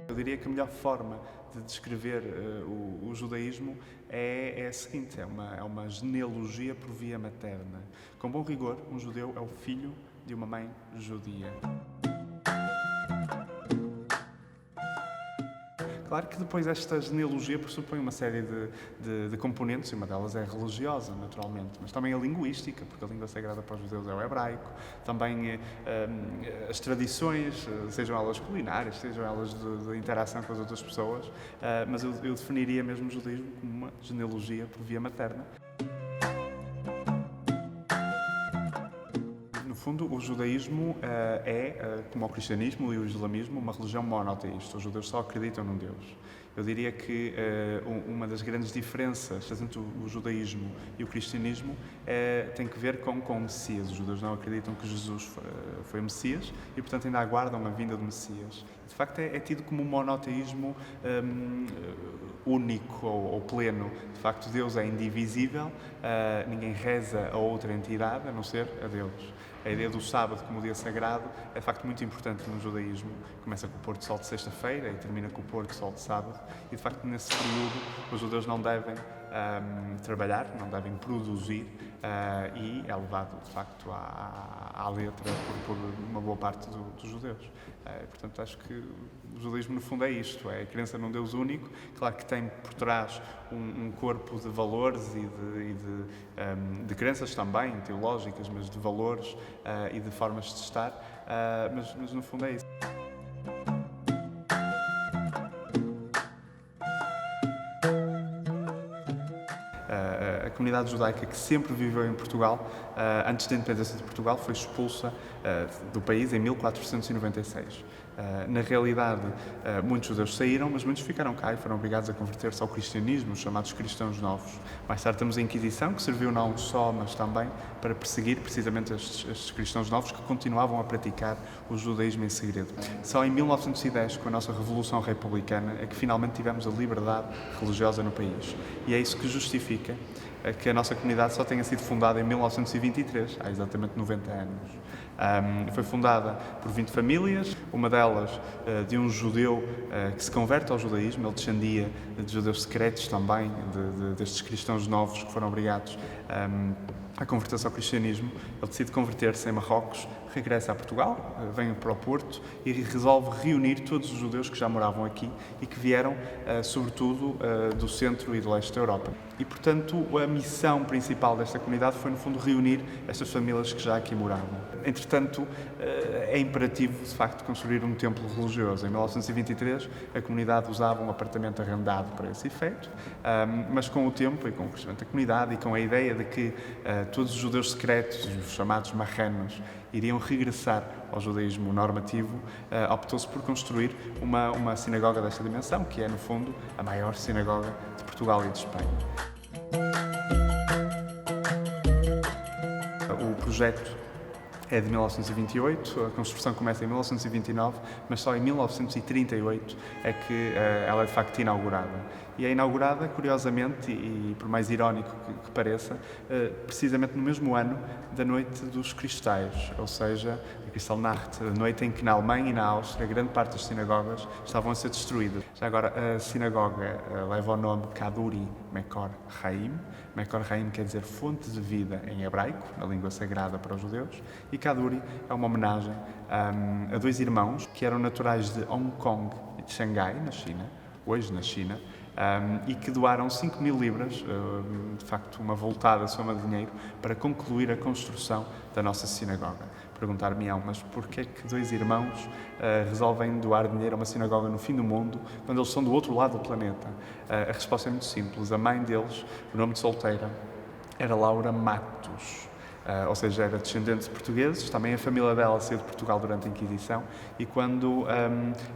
Eu diria que a melhor forma de descrever o judaísmo é a seguinte: é uma genealogia por via materna. Com bom rigor, um judeu é o filho de uma mãe judia. Claro que depois esta genealogia pressupõe uma série de componentes, e uma delas é religiosa, naturalmente, mas também a linguística, porque a língua sagrada para os judeus é o hebraico, também as tradições, sejam elas culinárias, sejam elas de interação com as outras pessoas, mas eu definiria mesmo o judaísmo como uma genealogia por via materna. No fundo, o judaísmo como o cristianismo e o islamismo, uma religião monoteísta. Os judeus só acreditam num Deus. Eu diria que uma das grandes diferenças entre o judaísmo e o cristianismo tem que ver com o Messias. Os judeus não acreditam que Jesus foi o Messias e, portanto, ainda aguardam a vinda do Messias. De facto, é tido como um monoteísmo único ou pleno. De facto, Deus é indivisível, ninguém reza a outra entidade, a não ser a Deus. A ideia do sábado como dia sagrado é de facto muito importante no judaísmo. Começa com o pôr do sol de sexta-feira e termina com o pôr do sol de sábado. E de facto nesse período os judeus não devem trabalhar, não devem produzir e é levado de facto à letra por uma boa parte dos judeus. Portanto, acho que o judaísmo no fundo é isto, é a crença num Deus único, claro que tem por trás um corpo de valores e de crenças também, teológicas, mas de valores e de formas de estar, mas no fundo é isso. A comunidade judaica que sempre viveu em Portugal, antes da independência de Portugal, foi expulsa do país em 1496. Na realidade, muitos judeus saíram, mas muitos ficaram cá e foram obrigados a converter-se ao cristianismo, os chamados cristãos novos. Mais tarde temos a Inquisição, que serviu não só, mas também para perseguir precisamente estes cristãos novos que continuavam a praticar o judaísmo em segredo. Só em 1910, com a nossa Revolução Republicana, é que finalmente tivemos a liberdade religiosa no país. E é isso que justifica que a nossa comunidade só tenha sido fundada em 1923, há exatamente 90 anos. Foi fundada por 20 famílias, uma delas de um judeu que se converte ao judaísmo. Ele descendia de judeus secretos também, destes cristãos novos que foram obrigados a converter-se ao cristianismo. Ele decide converter-se em Marrocos, regressa a Portugal, vem para o Porto e resolve reunir todos os judeus que já moravam aqui e que vieram, sobretudo, do centro e do leste da Europa. E, portanto, a missão principal desta comunidade foi, no fundo, reunir estas famílias que já aqui moravam. Entretanto, é imperativo, de facto, construir um templo religioso. Em 1923, a comunidade usava um apartamento arrendado para esse efeito, mas com o tempo e com o crescimento da comunidade e com a ideia de que todos os judeus secretos, os chamados marranos, iriam regressar ao judaísmo normativo, optou-se por construir uma sinagoga desta dimensão, que é, no fundo, a maior sinagoga de Portugal e de Espanha. O projeto é de 1928, a construção começa em 1929, mas só em 1938 é que ela é de facto inaugurada. E é inaugurada, curiosamente, e por mais irónico que pareça, precisamente no mesmo ano da Noite dos Cristais, ou seja, a Kristallnacht, a noite em que na Alemanha e na Áustria grande parte das sinagogas estavam a ser destruídas. Já agora, a sinagoga leva o nome Kaduri Mekor Haim. Mekor Haim quer dizer fonte de vida em hebraico, na língua sagrada para os judeus, e Kaduri é uma homenagem a dois irmãos que eram naturais de Hong Kong e de Xangai, na China, hoje na China, e que doaram 5.000 libras, de facto uma voltada soma de dinheiro, para concluir a construção da nossa sinagoga. Perguntar-me-ão, mas porquê é que dois irmãos resolvem doar dinheiro a uma sinagoga no fim do mundo, quando eles são do outro lado do planeta? A resposta é muito simples. A mãe deles, o nome de solteira, era Laura Matos. Ou seja, era descendente de portugueses, também a família dela saiu de Portugal durante a Inquisição e quando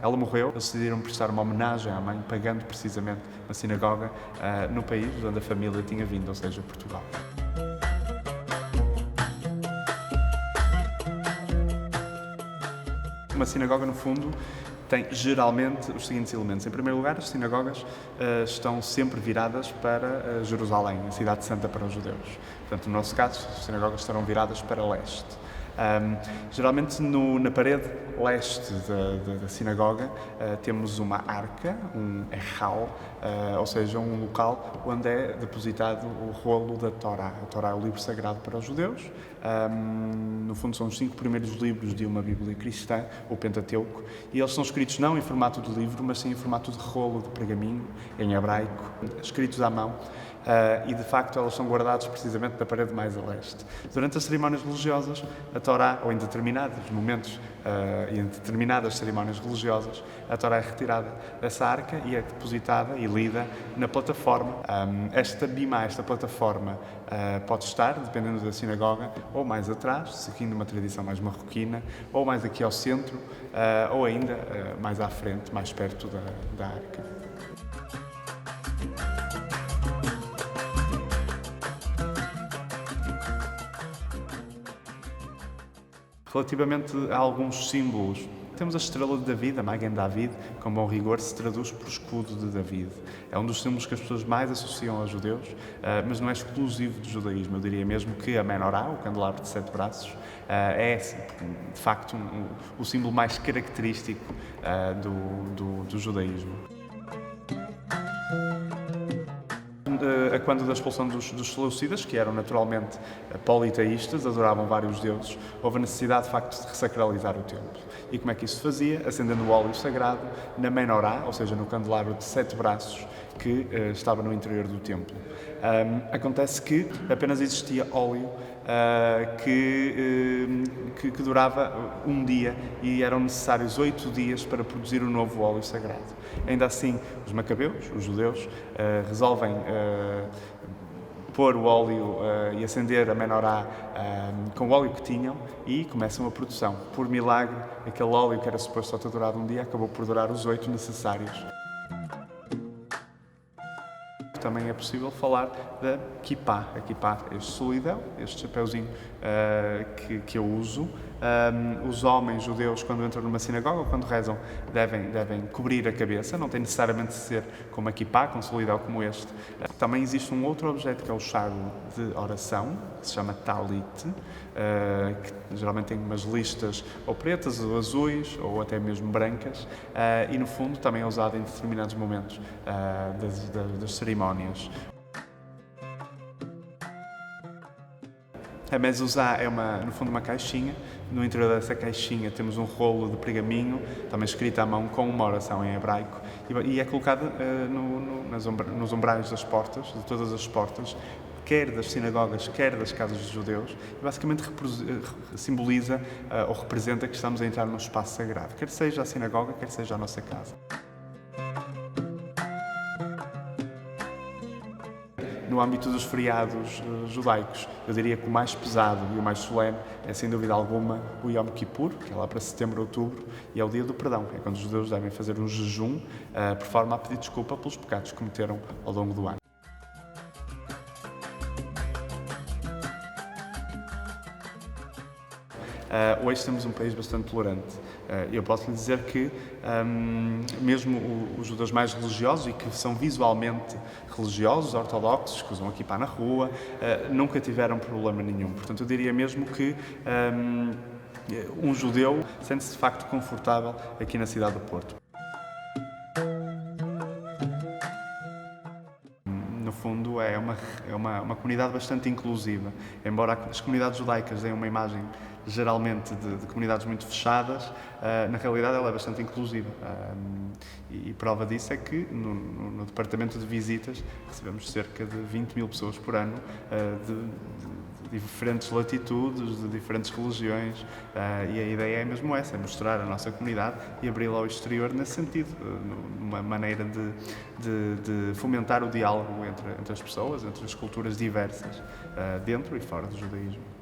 ela morreu, eles decidiram prestar uma homenagem à mãe, pagando precisamente uma sinagoga no país onde a família tinha vindo, ou seja, Portugal. Uma sinagoga, no fundo, tem geralmente os seguintes elementos. Em primeiro lugar, as sinagogas estão sempre viradas para Jerusalém, a cidade santa para os judeus. Portanto, no nosso caso, as sinagogas estarão viradas para leste. Geralmente na parede leste da sinagoga temos uma arca, um echal, ou seja, um local onde é depositado o rolo da Torá. A Torá é o livro sagrado para os judeus. No fundo são os 5 primeiros livros de uma Bíblia cristã, o Pentateuco, e eles são escritos não em formato de livro, mas sim em formato de rolo de pergaminho, em hebraico, escritos à mão. E de facto elas são guardadas precisamente na parede mais a leste. Durante as cerimónias religiosas, a Torá, ou em determinados momentos e em determinadas cerimónias religiosas, a Torá é retirada dessa arca e é depositada e lida na plataforma. Esta bimá, esta plataforma, pode estar, dependendo da sinagoga, ou mais atrás, seguindo uma tradição mais marroquina, ou mais aqui ao centro, ou ainda mais à frente, mais perto da arca. Relativamente a alguns símbolos, temos a estrela de David, a Magen David, com bom rigor se traduz por escudo de David. É um dos símbolos que as pessoas mais associam aos judeus, mas não é exclusivo do judaísmo. Eu diria mesmo que a menorá, o candelabro de 7 braços, é de facto o símbolo mais característico do judaísmo. Quando da expulsão dos seleucidas, que eram naturalmente politeístas, adoravam vários deuses, houve a necessidade, de facto, de ressacralizar o templo. E como é que isso se fazia? Acendendo o óleo sagrado na menorá, ou seja, no candelabro de 7 braços, que estava no interior do templo. Acontece que apenas existia óleo que durava um dia e eram necessários 8 dias para produzir o novo óleo sagrado. Ainda assim, os macabeus, os judeus, resolvem pôr o óleo e acender a menorá com o óleo que tinham e começam a produção. Por milagre, aquele óleo que era suposto só ter durado um dia acabou por durar os 8 necessários. Também é possível falar da kippá. A kippá é este solidão, este chapéuzinho que eu uso. Os homens judeus, quando entram numa sinagoga ou quando rezam, devem cobrir a cabeça, não tem necessariamente de ser com uma kippá, com um solidão como este. Também existe um outro objeto que é o charo de oração, que se chama talit, que geralmente tem umas listas ou pretas, ou azuis, ou até mesmo brancas, e no fundo também é usado em determinados momentos das cerimónias. A mezuzá é, no fundo, uma caixinha. No interior dessa caixinha temos um rolo de pergaminho, também escrito à mão com uma oração em hebraico, e é colocada nos umbrais das portas, de todas as portas, quer das sinagogas, quer das casas dos judeus, e basicamente simboliza ou representa que estamos a entrar num espaço sagrado, quer seja a sinagoga, quer seja a nossa casa. No âmbito dos feriados judaicos, eu diria que o mais pesado e o mais solene é, sem dúvida alguma, o Yom Kippur, que é lá para setembro, outubro, e é o dia do perdão. É quando os judeus devem fazer um jejum por forma a pedir desculpa pelos pecados que cometeram ao longo do ano. Hoje temos um país bastante tolerante. Eu posso lhe dizer que mesmo os judeus mais religiosos e que são visualmente religiosos, ortodoxos, que usam a kippá na rua, nunca tiveram problema nenhum. Portanto, eu diria mesmo que um judeu sente-se de facto confortável aqui na cidade do Porto. No fundo, é uma comunidade bastante inclusiva. Embora as comunidades judaicas deem uma imagem geralmente de comunidades muito fechadas, na realidade ela é bastante inclusiva. E prova disso é que no departamento de visitas recebemos cerca de 20 mil pessoas por ano de diferentes latitudes, de diferentes religiões, e a ideia é mesmo essa, é mostrar a nossa comunidade e abri-la ao exterior nesse sentido, uma maneira de fomentar o diálogo entre as pessoas, entre as culturas diversas, dentro e fora do judaísmo.